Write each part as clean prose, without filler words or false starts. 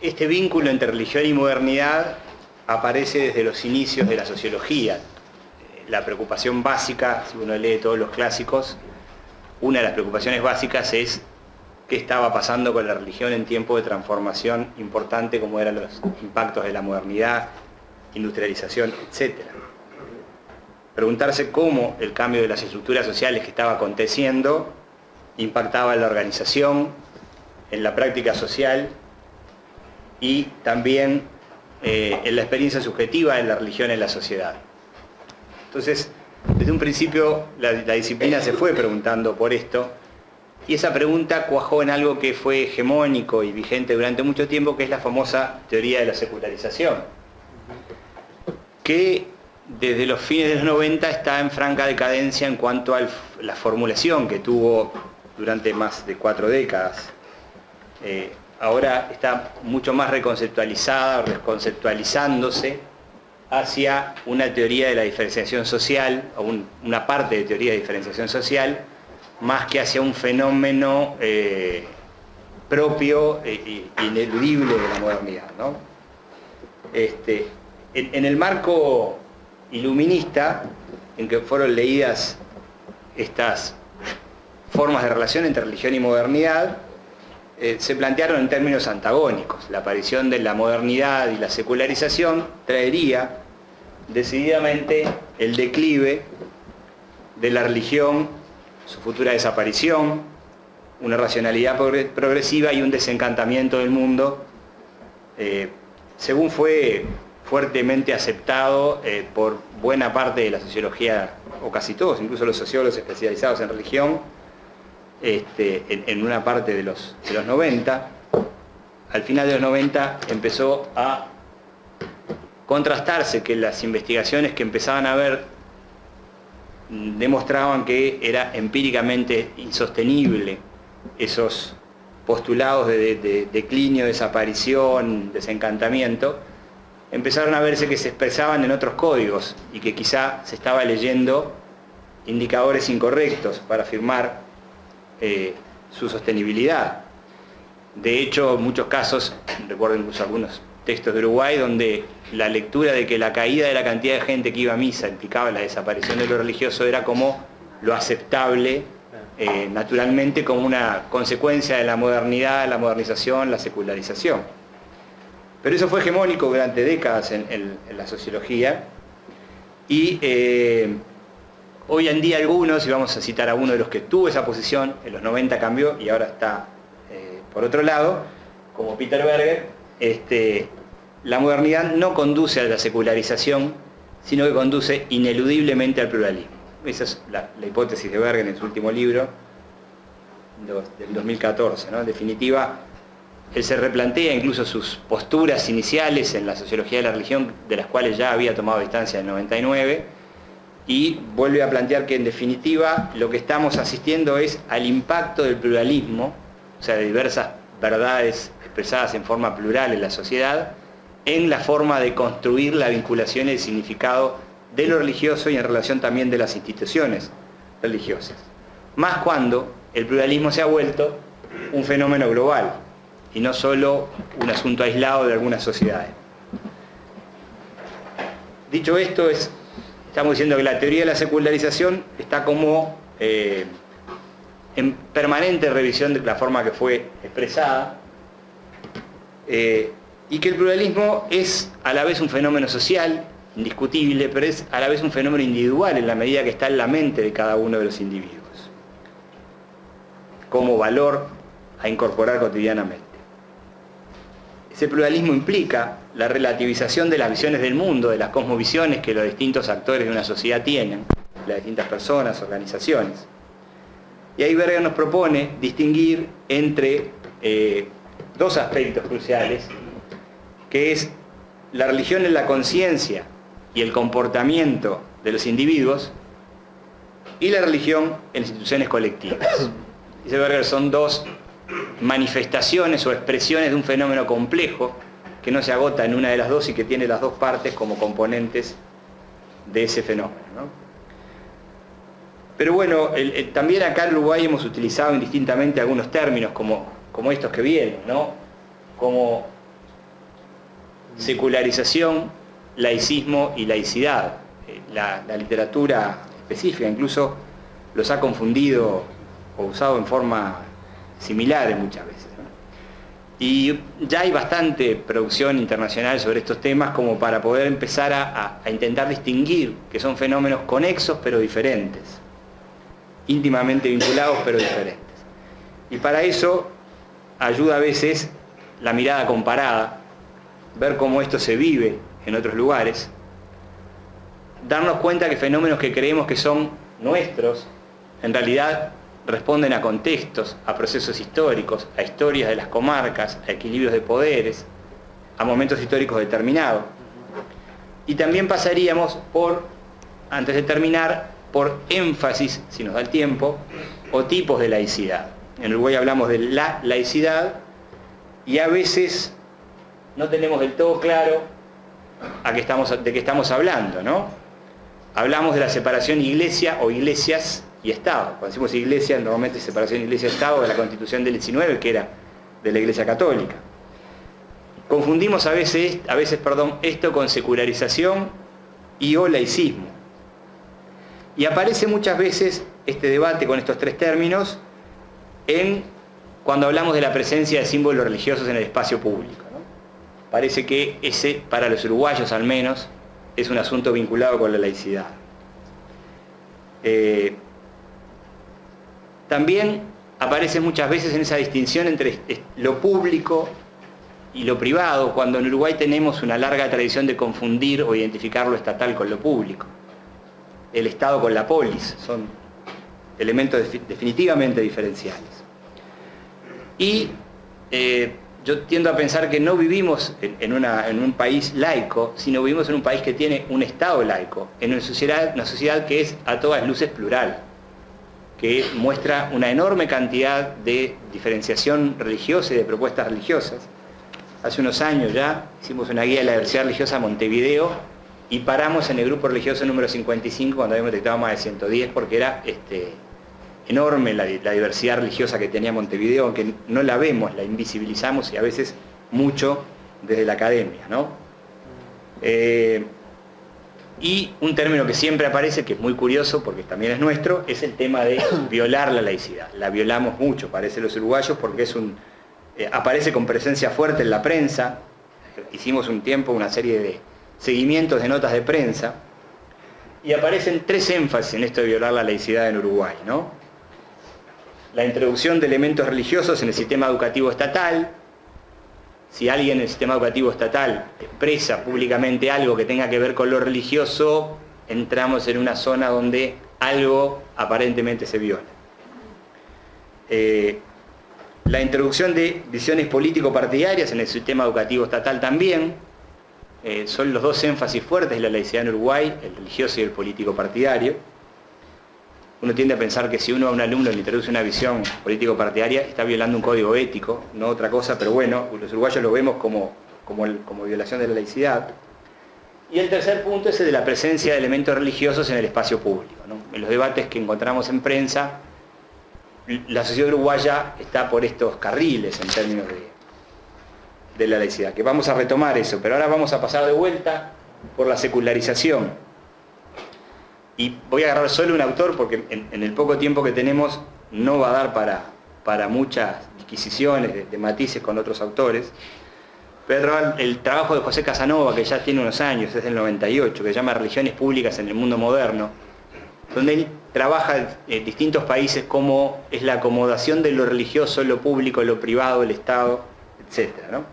Este vínculo entre religión y modernidad aparece desde los inicios de la sociología. La preocupación básica, si uno lee todos los clásicos, una de las preocupaciones básicas es qué estaba pasando con la religión en tiempos de transformación importante, como eran los impactos de la modernidad, industrialización, etc. Preguntarse cómo el cambio de las estructuras sociales que estaba aconteciendo impactaba en la organización, en la práctica social y también en la experiencia subjetiva de la religión en la sociedad. Entonces, desde un principio la disciplina se fue preguntando por esto, y esa pregunta cuajó en algo que fue hegemónico y vigente durante mucho tiempo, que es la famosa teoría de la secularización, que desde los fines de los 90 está en franca decadencia en cuanto a la formulación que tuvo durante más de 4 décadas. Ahora está mucho más reconceptualizada, reconceptualizándose hacia una teoría de la diferenciación social, o una parte de teoría de diferenciación social, más que hacia un fenómeno propio e ineludible de la modernidad, ¿no? En el marco iluminista, en que fueron leídas estas formas de relación entre religión y modernidad, se plantearon en términos antagónicos. La aparición de la modernidad y la secularización traería decididamente el declive de la religión, su futura desaparición, una racionalidad progresiva y un desencantamiento del mundo, según fue fuertemente aceptado por buena parte de la sociología, o casi todos, incluso los sociólogos especializados en religión, en una parte de los 90. Al final de los 90 empezó a contrastarse que las investigaciones que empezaban a ver demostraban que era empíricamente insostenible esos postulados de declinio, desaparición, desencantamiento. Empezaron a verse que se expresaban en otros códigos y que quizá se estaba leyendo indicadores incorrectos para afirmar su sostenibilidad. De hecho, en muchos casos, recuerdo incluso algunos textos de Uruguay, donde la lectura de que la caída de la cantidad de gente que iba a misa implicaba la desaparición de lo religioso era como lo aceptable, naturalmente, como una consecuencia de la modernidad, la modernización, la secularización. Pero eso fue hegemónico durante décadas en la sociología, y hoy en día algunos, y vamos a citar a uno de los que tuvo esa posición, en los 90 cambió y ahora está por otro lado, como Peter Berger, la modernidad no conduce a la secularización, sino que conduce ineludiblemente al pluralismo. Esa es la hipótesis de Berger en su último libro, del 2014, ¿no? En definitiva, él se replantea incluso sus posturas iniciales en la sociología de la religión, de las cuales ya había tomado distancia en el 99, y vuelve a plantear que en definitiva lo que estamos asistiendo es al impacto del pluralismo, o sea, de diversas verdades expresadas en forma plural en la sociedad, en la forma de construir la vinculación y el significado de lo religioso y en relación también de las instituciones religiosas. Más cuando el pluralismo se ha vuelto un fenómeno global y no solo un asunto aislado de algunas sociedades. Dicho esto, estamos diciendo que la teoría de la secularización está como en permanente revisión de la forma que fue expresada, y que el pluralismo es a la vez un fenómeno social, indiscutible, pero es a la vez un fenómeno individual en la medida que está en la mente de cada uno de los individuos, como valor a incorporar cotidianamente. Ese pluralismo implica la relativización de las visiones del mundo, de las cosmovisiones que los distintos actores de una sociedad tienen, las distintas personas, organizaciones. Y ahí Berger nos propone distinguir entre dos aspectos cruciales, que es la religión en la conciencia y el comportamiento de los individuos, y la religión en las instituciones colectivas. Dice Berger, son dos manifestaciones o expresiones de un fenómeno complejo que no se agota en una de las dos y que tiene las dos partes como componentes de ese fenómeno, ¿no? Pero bueno, también acá en Uruguay hemos utilizado indistintamente algunos términos como estos que vienen, ¿no? Como secularización, laicismo y laicidad. La literatura específica incluso los ha confundido o usado en forma similar muchas veces, ¿no? Y ya hay bastante producción internacional sobre estos temas como para poder empezar a intentar distinguir que son fenómenos conexos pero diferentes, íntimamente vinculados pero diferentes. Y para eso ayuda a veces la mirada comparada, ver cómo esto se vive en otros lugares, darnos cuenta que fenómenos que creemos que son nuestros, en realidad responden a contextos, a procesos históricos, a historias de las comarcas, a equilibrios de poderes, a momentos históricos determinados. Y también pasaríamos por, antes de terminar, por énfasis, si nos da el tiempo, o tipos de laicidad. En Uruguay hablamos de la laicidad y a veces no tenemos del todo claro de qué estamos hablando, ¿no? Hablamos de la separación iglesia o iglesias y Estado. Cuando decimos iglesia, normalmente es separación iglesia-Estado de la Constitución del 19, que era de la Iglesia Católica. Confundimos a veces esto con secularización y o laicismo. Y aparece muchas veces este debate con estos tres términos cuando hablamos de la presencia de símbolos religiosos en el espacio público, ¿no? Parece que ese, para los uruguayos al menos, es un asunto vinculado con la laicidad. También aparece muchas veces en esa distinción entre lo público y lo privado, cuando en Uruguay tenemos una larga tradición de confundir o identificar lo estatal con lo público. El Estado con la polis, son elementos definitivamente diferenciales. Y yo tiendo a pensar que no vivimos en un país laico, sino vivimos en un país que tiene un Estado laico, en una sociedad que es a todas luces plural, que muestra una enorme cantidad de diferenciación religiosa y de propuestas religiosas. Hace unos años ya hicimos una guía de la diversidad religiosa a Montevideo y paramos en el grupo religioso número 55 cuando habíamos detectado más de 110 porque era enorme la diversidad religiosa que tenía Montevideo, aunque no la vemos, la invisibilizamos y a veces mucho desde la academia, ¿no? Y un término que siempre aparece, que es muy curioso porque también es nuestro, es el tema de violar la laicidad. La violamos mucho, parece los uruguayos, porque aparece con presencia fuerte en la prensa. Hicimos un tiempo una serie de seguimientos de notas de prensa y aparecen tres énfasis en esto de violar la laicidad en Uruguay, ¿no? La introducción de elementos religiosos en el sistema educativo estatal. Si alguien en el sistema educativo estatal expresa públicamente algo que tenga que ver con lo religioso, entramos en una zona donde algo aparentemente se viola. La introducción de visiones político-partidarias en el sistema educativo estatal también. Son los dos énfasis fuertes de la laicidad en Uruguay, el religioso y el político-partidario. Uno tiende a pensar que si uno a un alumno le introduce una visión político-partidaria, está violando un código ético, no otra cosa, pero bueno, los uruguayos lo vemos como violación de la laicidad. Y el tercer punto es el de la presencia de elementos religiosos en el espacio público, ¿no? En los debates que encontramos en prensa, la sociedad uruguaya está por estos carriles en términos de la laicidad, que vamos a retomar eso, pero ahora vamos a pasar de vuelta por la secularización. Y voy a agarrar solo un autor porque en el poco tiempo que tenemos no va a dar para muchas disquisiciones de matices con otros autores. Pero el trabajo de José Casanova, que ya tiene unos años, es del 98, que se llama Religiones Públicas en el Mundo Moderno, donde él trabaja en distintos países cómo es la acomodación de lo religioso, lo público, lo privado, el Estado, etc., ¿no?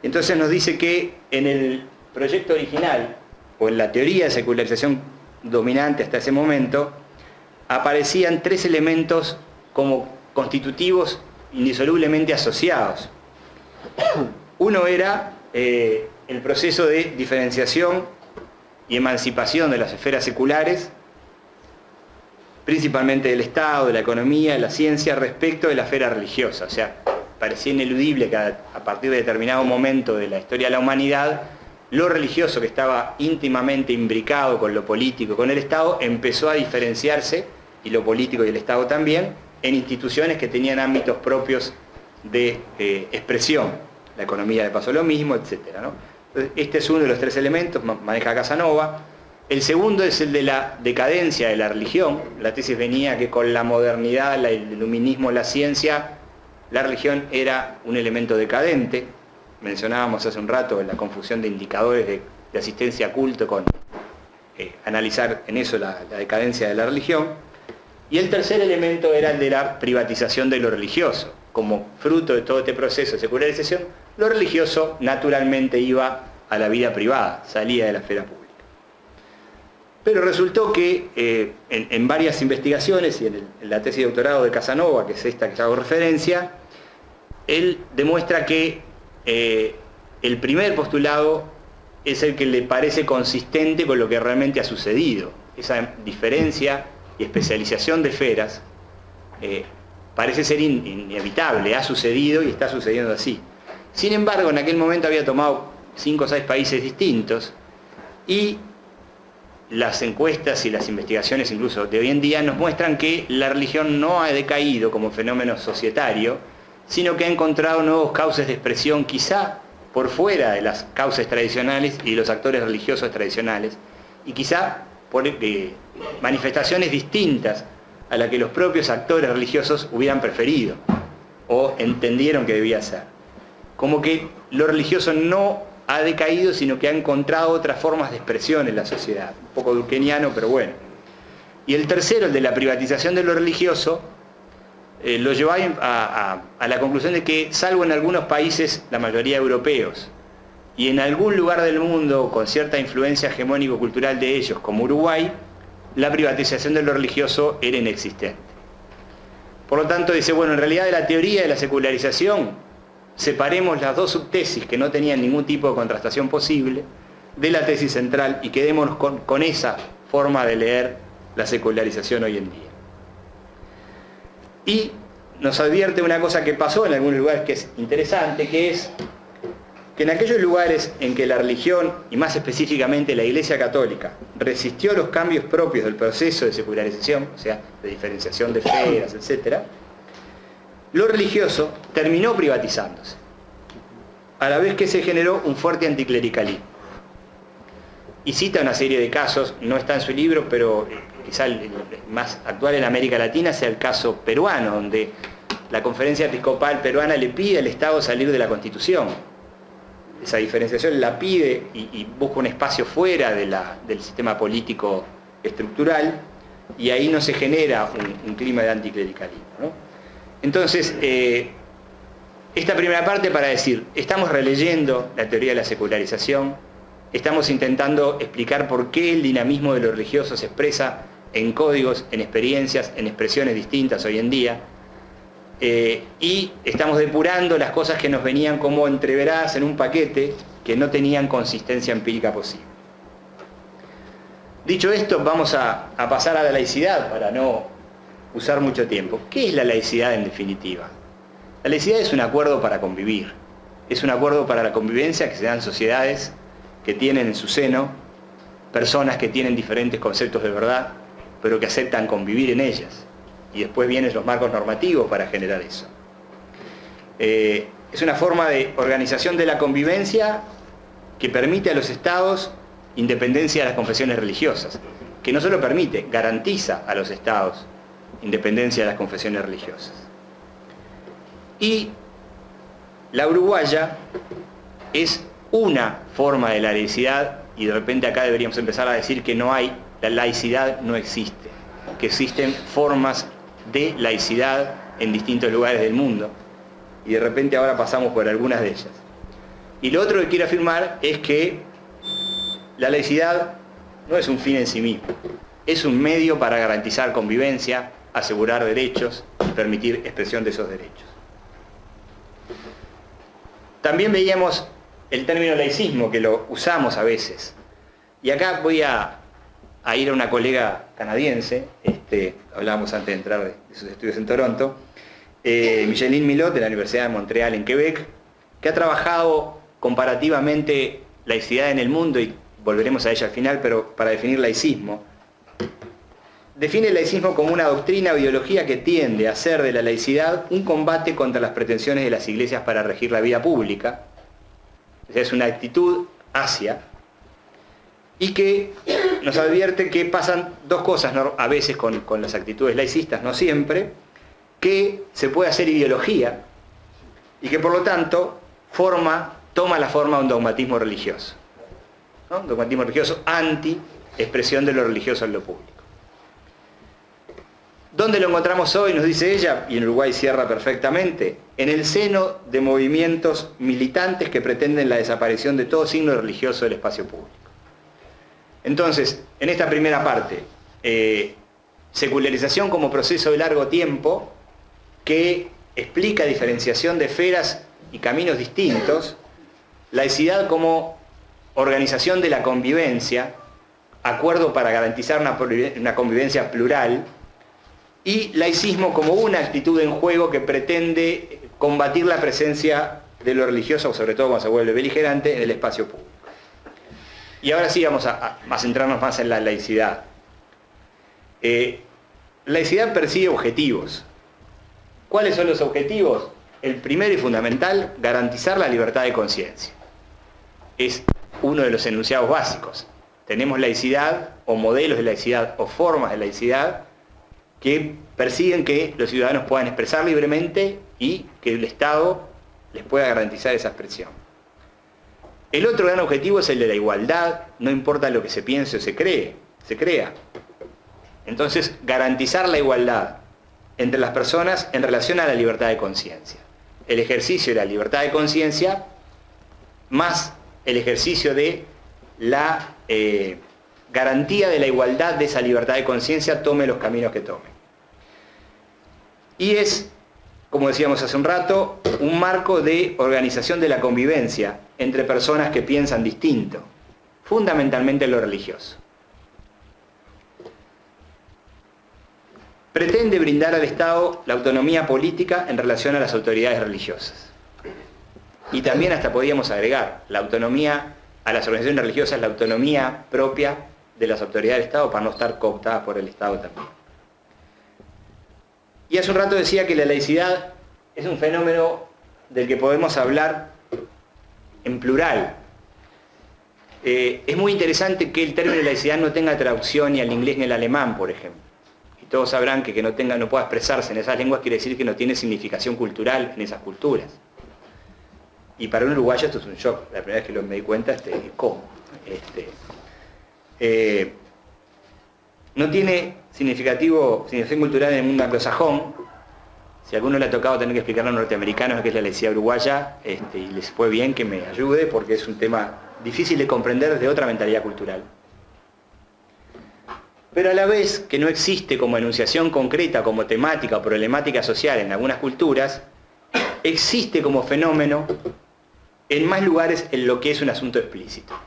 Entonces nos dice que en el proyecto original, o en la teoría de secularización dominante hasta ese momento, aparecían tres elementos como constitutivos indisolublemente asociados. Uno era el proceso de diferenciación y emancipación de las esferas seculares, principalmente del Estado, de la economía, de la ciencia, respecto de la esfera religiosa. O sea, parecía ineludible que a partir de determinado momento de la historia de la humanidad, lo religioso, que estaba íntimamente imbricado con lo político, con el Estado, empezó a diferenciarse, y lo político y el Estado también, en instituciones que tenían ámbitos propios de expresión. La economía le pasó lo mismo, etc., ¿no? Este es uno de los tres elementos, maneja Casanova. El segundo es el de la decadencia de la religión. La tesis venía que con la modernidad, el iluminismo, la ciencia, la religión era un elemento decadente. Mencionábamos hace un rato la confusión de indicadores de asistencia a culto con analizar en eso la decadencia de la religión. Y el tercer elemento era el de la privatización de lo religioso. Como fruto de todo este proceso de secularización, lo religioso naturalmente iba a la vida privada, salía de la esfera pública. Pero resultó que en varias investigaciones y en la tesis de doctorado de Casanova, que es esta que hago referencia, él demuestra que el primer postulado es el que le parece consistente con lo que realmente ha sucedido. Esa diferencia y especialización de esferas parece ser inevitable, ha sucedido y está sucediendo así. Sin embargo, en aquel momento había tomado 5 o 6 países distintos y las encuestas y las investigaciones incluso de hoy en día nos muestran que la religión no ha decaído como fenómeno societario, sino que ha encontrado nuevos cauces de expresión, quizá por fuera de las causas tradicionales y de los actores religiosos tradicionales, y quizá por manifestaciones distintas a las que los propios actores religiosos hubieran preferido o entendieron que debía ser. Como que lo religioso no ha decaído, sino que ha encontrado otras formas de expresión en la sociedad. Un poco durkheimiano, pero bueno. Y el tercero, el de la privatización de lo religioso, lo lleva a la conclusión de que, salvo en algunos países, la mayoría europeos, y en algún lugar del mundo con cierta influencia hegemónico-cultural de ellos, como Uruguay, la privatización de lo religioso era inexistente. Por lo tanto, dice, bueno, en realidad de la teoría de la secularización, separemos las dos subtesis que no tenían ningún tipo de contrastación posible de la tesis central y quedémonos con esa forma de leer la secularización hoy en día. Y nos advierte una cosa que pasó en algunos lugares que es interesante, que es que en aquellos lugares en que la religión, y más específicamente la Iglesia Católica, resistió los cambios propios del proceso de secularización, o sea, de diferenciación de esferas, etc., lo religioso terminó privatizándose, a la vez que se generó un fuerte anticlericalismo. Y cita una serie de casos, no está en su libro, pero quizá el más actual en América Latina sea el caso peruano, donde la Conferencia Episcopal Peruana le pide al Estado salir de la Constitución. Esa diferenciación la pide y busca un espacio fuera del sistema político estructural, y ahí no se genera un clima de anticlericalismo, ¿no? Entonces, esta primera parte para decir, estamos releyendo la teoría de la secularización, estamos intentando explicar por qué el dinamismo de lo religioso se expresa en códigos, en experiencias, en expresiones distintas hoy en día, y estamos depurando las cosas que nos venían como entreveradas en un paquete que no tenían consistencia empírica posible. Dicho esto, vamos a pasar a la laicidad para no usar mucho tiempo. ¿Qué es la laicidad en definitiva? La laicidad es un acuerdo para convivir. Es un acuerdo para la convivencia que se dan sociedades que tienen en su seno personas que tienen diferentes conceptos de verdad, pero que aceptan convivir en ellas. Y después vienen los marcos normativos para generar eso. Es una forma de organización de la convivencia que permite a los estados independencia de las confesiones religiosas, que no solo permite, garantiza a los estados independencia de las confesiones religiosas. Y la uruguaya es una forma de la laicidad, y de repente acá deberíamos empezar a decir que no hay, la laicidad no existe, que existen formas de laicidad en distintos lugares del mundo, y de repente ahora pasamos por algunas de ellas. Y lo otro que quiero afirmar es que la laicidad no es un fin en sí mismo, es un medio para garantizar convivencia, asegurar derechos y permitir expresión de esos derechos. También veíamos el término laicismo, que lo usamos a veces. Y acá voy a ir a una colega canadiense, hablábamos antes de entrar de sus estudios en Toronto, Micheline Milot, de la Universidad de Montreal en Quebec, que ha trabajado comparativamente laicidad en el mundo, y volveremos a ella al final, pero para definir laicismo. Define el laicismo como una doctrina o ideología que tiende a hacer de la laicidad un combate contra las pretensiones de las iglesias para regir la vida pública. O sea, es una actitud Asia, y que nos advierte que pasan dos cosas a veces con las actitudes laicistas, no siempre, que se puede hacer ideología y que por lo tanto toma la forma de un dogmatismo religioso, ¿no? Un dogmatismo religioso anti-expresión de lo religioso en lo público. ¿Dónde lo encontramos hoy? Nos dice ella, y en Uruguay cierra perfectamente, en el seno de movimientos militantes que pretenden la desaparición de todo signo religioso del espacio público. Entonces, en esta primera parte, secularización como proceso de largo tiempo que explica diferenciación de esferas y caminos distintos, laicidad como organización de la convivencia, acuerdo para garantizar una convivencia plural, y laicismo como una actitud en juego que pretende combatir la presencia de lo religioso, sobre todo cuando se vuelve beligerante, en el espacio público. Y ahora sí vamos a centrarnos más en la laicidad. Laicidad persigue objetivos. ¿Cuáles son los objetivos? El primero y fundamental, garantizar la libertad de conciencia. Es uno de los enunciados básicos. Tenemos laicidad, o modelos de laicidad, o formas de laicidad, que persiguen que los ciudadanos puedan expresar libremente y que el Estado les pueda garantizar esa expresión. El otro gran objetivo es el de la igualdad, no importa lo que se piense o se crea. Entonces, garantizar la igualdad entre las personas en relación a la libertad de conciencia. El ejercicio de la libertad de conciencia más el ejercicio de la garantía de la igualdad de esa libertad de conciencia, tome los caminos que tome. Y es, como decíamos hace un rato, un marco de organización de la convivencia entre personas que piensan distinto, fundamentalmente en lo religioso. Pretende brindar al Estado la autonomía política en relación a las autoridades religiosas. Y también hasta podríamos agregar la autonomía a las organizaciones religiosas, la autonomía propia de las autoridades del Estado para no estar cooptadas por el Estado también. Y hace un rato decía que la laicidad es un fenómeno del que podemos hablar en plural. Es muy interesante que el término laicidad no tenga traducción ni al inglés ni al alemán, por ejemplo. Y todos sabrán que no pueda expresarse en esas lenguas quiere decir que no tiene significación cultural en esas culturas. Y para un uruguayo esto es un shock. La primera vez que me di cuenta, ¿cómo? No tiene significación cultural en el mundo anglosajón. Si a alguno le ha tocado tener que explicarle a los norteamericanos qué es la laicidad uruguaya, y les fue bien que me ayude, porque es un tema difícil de comprender desde otra mentalidad cultural. Pero a la vez que no existe como enunciación concreta, como temática o problemática social en algunas culturas, existe como fenómeno en más lugares en lo que es un asunto explícito.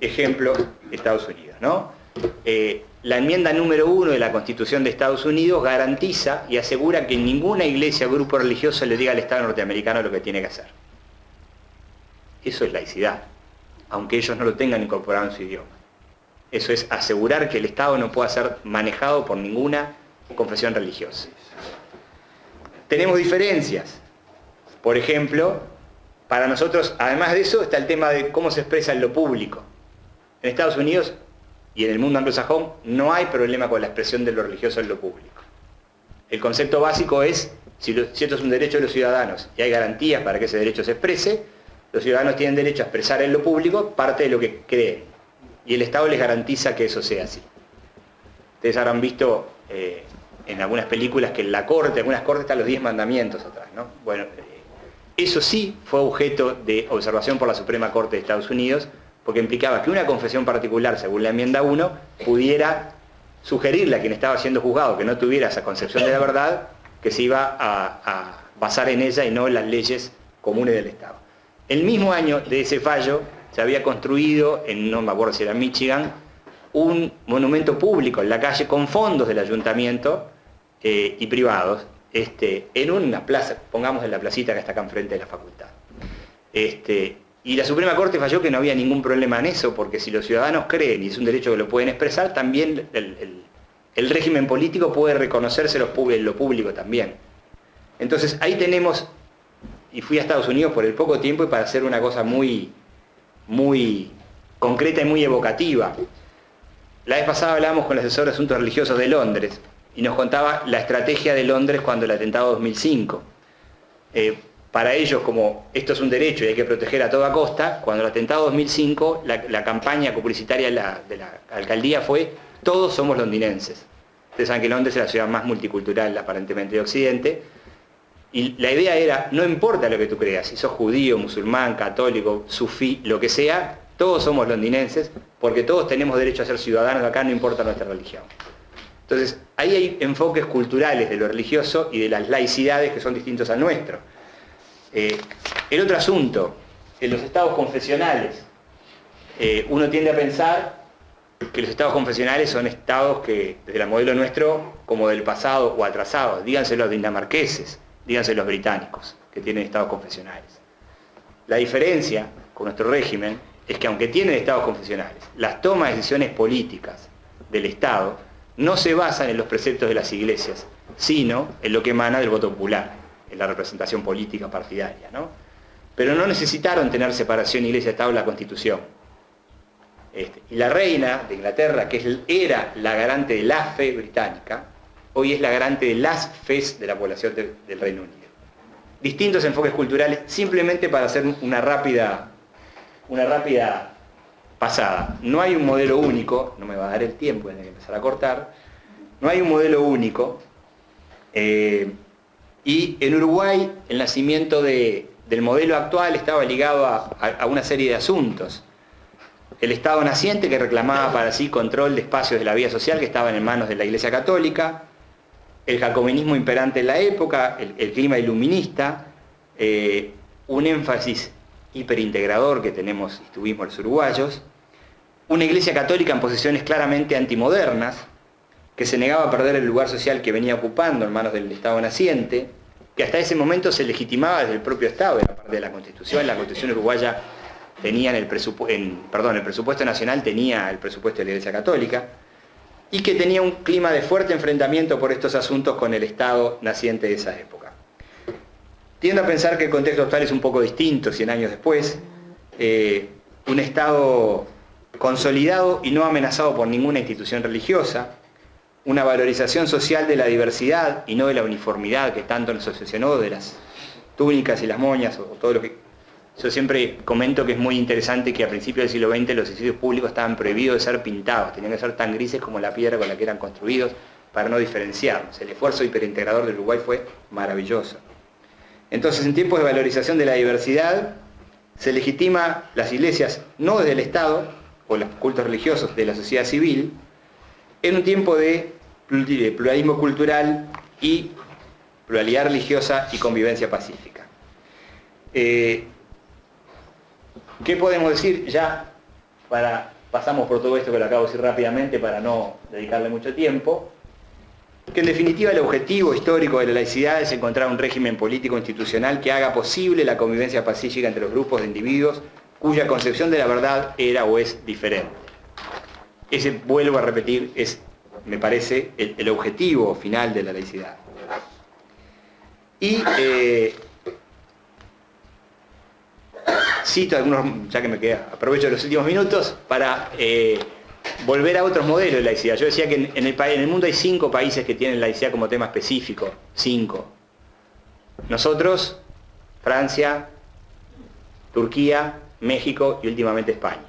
Ejemplo, Estados Unidos, ¿no? La enmienda número 1 de la Constitución de Estados Unidos garantiza y asegura que ninguna iglesia o grupo religioso le diga al Estado norteamericano lo que tiene que hacer. Eso es laicidad, aunque ellos no lo tengan incorporado en su idioma. Eso es asegurar que el Estado no pueda ser manejado por ninguna confesión religiosa. Tenemos diferencias. Por ejemplo, para nosotros, además de eso, está el tema de cómo se expresa en lo público. En Estados Unidos y en el mundo anglosajón no hay problema con la expresión de lo religioso en lo público. El concepto básico es, si esto es un derecho de los ciudadanos y hay garantías para que ese derecho se exprese, los ciudadanos tienen derecho a expresar en lo público parte de lo que creen. Y el Estado les garantiza que eso sea así. Ustedes habrán visto en algunas películas que en algunas cortes están los 10 mandamientos atrás, ¿no? Bueno, eso sí fue objeto de observación por la Suprema Corte de Estados Unidos, porque implicaba que una confesión particular, según la enmienda 1, pudiera sugerirle a quien estaba siendo juzgado que no tuviera esa concepción de la verdad, que se iba a basar en ella y no en las leyes comunes del Estado. El mismo año de ese fallo se había construido, no me acuerdo si era en Michigan, un monumento público en la calle con fondos del ayuntamiento y privados, en una plaza, pongamos en la placita que está acá enfrente de la facultad. Y la Suprema Corte falló que no había ningún problema en eso, porque si los ciudadanos creen, y es un derecho que lo pueden expresar, también el régimen político puede reconocerse en lo público también. Entonces ahí tenemos, y fui a Estados Unidos por el poco tiempo y para hacer una cosa muy muy concreta y muy evocativa. La vez pasada hablábamos con el asesor de asuntos religiosos de Londres y nos contaba la estrategia de Londres cuando el atentado 2005. Para ellos, como esto es un derecho y hay que proteger a toda costa, cuando el atentado 2005, la campaña publicitaria de la alcaldía fue "todos somos londinenses". Ustedes saben que Londres es la ciudad más multicultural aparentemente de Occidente, y la idea era, no importa lo que tú creas, si sos judío, musulmán, católico, sufí, lo que sea, todos somos londinenses, porque todos tenemos derecho a ser ciudadanos de acá, no importa nuestra religión. Entonces, ahí hay enfoques culturales de lo religioso y de las laicidades que son distintos al nuestro. El otro asunto, en los estados confesionales, uno tiende a pensar que los estados confesionales son estados que, desde el modelo nuestro, como del pasado o atrasados, díganse los dinamarqueses, díganse los británicos, que tienen estados confesionales. La diferencia con nuestro régimen es que aunque tienen estados confesionales, las tomas de decisiones políticas del Estado no se basan en los preceptos de las iglesias, sino en lo que emana del voto popular, en la representación política partidaria, ¿no? Pero no necesitaron tener separación iglesia-Estado en la Constitución. Y la reina de Inglaterra, que era la garante de la fe británica, hoy es la garante de las fes de la población del Reino Unido. Distintos enfoques culturales, simplemente para hacer una rápida pasada. No hay un modelo único, no me va a dar el tiempo, voy a tener que empezar a cortar. No hay un modelo único. Y en Uruguay el nacimiento del modelo actual estaba ligado a una serie de asuntos. El Estado naciente, que reclamaba para sí control de espacios de la vida social que estaban en manos de la Iglesia Católica, el jacobinismo imperante en la época, el clima iluminista, un énfasis hiperintegrador que tenemos y tuvimos los uruguayos, una Iglesia Católica en posiciones claramente antimodernas, que se negaba a perder el lugar social que venía ocupando en manos del Estado naciente, que hasta ese momento se legitimaba desde el propio Estado, era parte de la Constitución. La Constitución uruguaya tenía el presupuesto nacional tenía el presupuesto de la Iglesia Católica, y que tenía un clima de fuerte enfrentamiento por estos asuntos con el Estado naciente de esa época. Tiendo a pensar que el contexto actual es un poco distinto, 100 años después, un Estado consolidado y no amenazado por ninguna institución religiosa, una valorización social de la diversidad y no de la uniformidad que tanto nos obsesionó, de las túnicas y las moñas, o todo lo que... Yo siempre comento que es muy interesante que a principios del siglo XX los edificios públicos estaban prohibidos de ser pintados, tenían que ser tan grises como la piedra con la que eran construidos para no diferenciarnos. El esfuerzo hiperintegrador del Uruguay fue maravilloso. Entonces, en tiempos de valorización de la diversidad, se legitima las iglesias no desde el Estado, o los cultos religiosos de la sociedad civil, en un tiempo de pluralismo cultural y pluralidad religiosa y convivencia pacífica. ¿Qué podemos decir? Ya pasamos por todo esto que lo acabo de decir rápidamente para no dedicarle mucho tiempo, que en definitiva el objetivo histórico de la laicidad es encontrar un régimen político institucional que haga posible la convivencia pacífica entre los grupos de individuos cuya concepción de la verdad era o es diferente. Ese, vuelvo a repetir, es, me parece, el objetivo final de la laicidad. Y cito algunos, ya que me queda, aprovecho los últimos minutos para volver a otros modelos de laicidad. Yo decía que en el mundo hay 5 países que tienen laicidad como tema específico. 5. Nosotros, Francia, Turquía, México y últimamente España.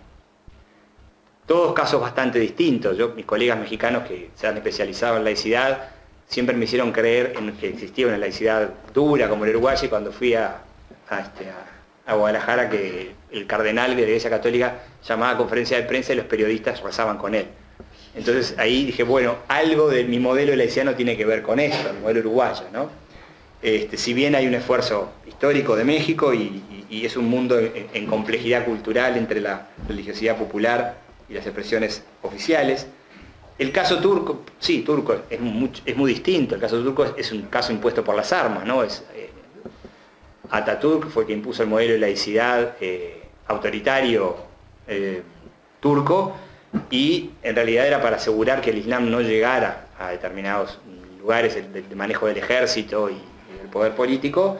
Todos casos bastante distintos. Mis colegas mexicanos que se han especializado en laicidad siempre me hicieron creer en que existía una laicidad dura como el uruguayo, y cuando fui a Guadalajara, que el cardenal de la Iglesia Católica llamaba a conferencia de prensa y los periodistas rezaban con él. Entonces ahí dije, bueno, algo de mi modelo de laicidad no tiene que ver con esto, el modelo uruguayo, ¿no? Si bien hay un esfuerzo histórico de México y es un mundo en complejidad cultural entre la religiosidad popular y las expresiones oficiales, el caso turco, sí, turco es muy distinto. El caso turco es un caso impuesto por las armas, ¿no? Atatürk fue quien impuso el modelo de laicidad autoritario turco, y en realidad era para asegurar que el Islam no llegara a determinados lugares de manejo del ejército y del poder político,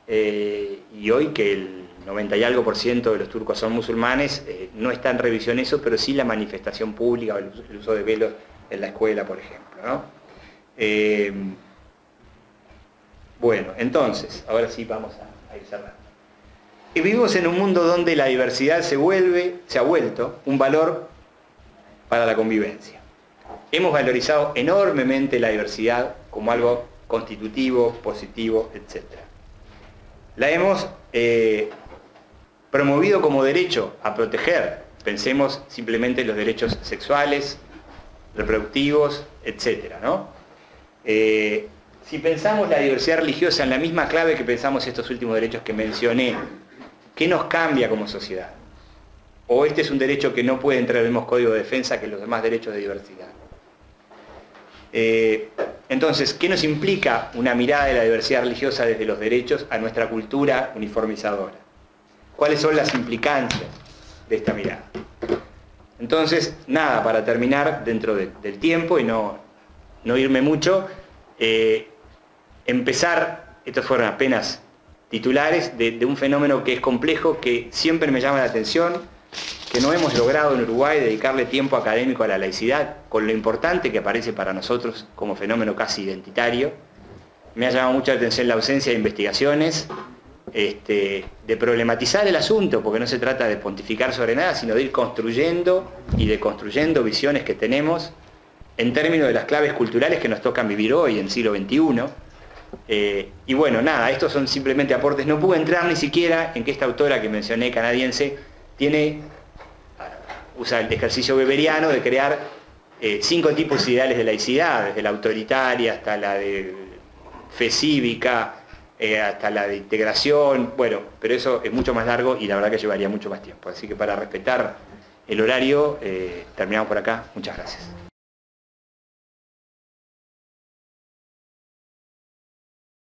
y hoy que 90 y algo % de los turcos son musulmanes, no está en revisión eso, pero sí la manifestación pública, o el uso de velos en la escuela, por ejemplo, ¿no? Bueno, entonces, ahora sí vamos a ir cerrando. Y vivimos en un mundo donde la diversidad se ha vuelto un valor para la convivencia. Hemos valorizado enormemente la diversidad como algo constitutivo, positivo, etc. La hemos promovido como derecho a proteger. Pensemos simplemente en los derechos sexuales, reproductivos, etc., ¿no? Si pensamos la diversidad religiosa en la misma clave que pensamos estos últimos derechos que mencioné, ¿qué nos cambia como sociedad? ¿O este es un derecho que no puede entrar en el mismo código de defensa que los demás derechos de diversidad? Entonces, ¿qué nos implica una mirada de la diversidad religiosa desde los derechos a nuestra cultura uniformizadora? ¿Cuáles son las implicancias de esta mirada? Entonces, nada, para terminar dentro del tiempo y no irme mucho, empezar, estos fueron apenas titulares, de un fenómeno que es complejo, que siempre me llama la atención, que no hemos logrado en Uruguay dedicarle tiempo académico a la laicidad, con lo importante que aparece para nosotros como fenómeno casi identitario. Me ha llamado mucho la atención la ausencia de investigaciones, de problematizar el asunto, porque no se trata de pontificar sobre nada, sino de ir construyendo y deconstruyendo visiones que tenemos en términos de las claves culturales que nos tocan vivir hoy, en siglo XXI. Y bueno, nada, estos son simplemente aportes. No pude entrar ni siquiera en que esta autora que mencioné, canadiense, usa el ejercicio weberiano de crear 5 tipos de ideales de laicidad, desde la autoritaria hasta la de fe cívica, hasta la de integración. Bueno, pero eso es mucho más largo y la verdad que llevaría mucho más tiempo. Así que para respetar el horario, terminamos por acá. Muchas gracias.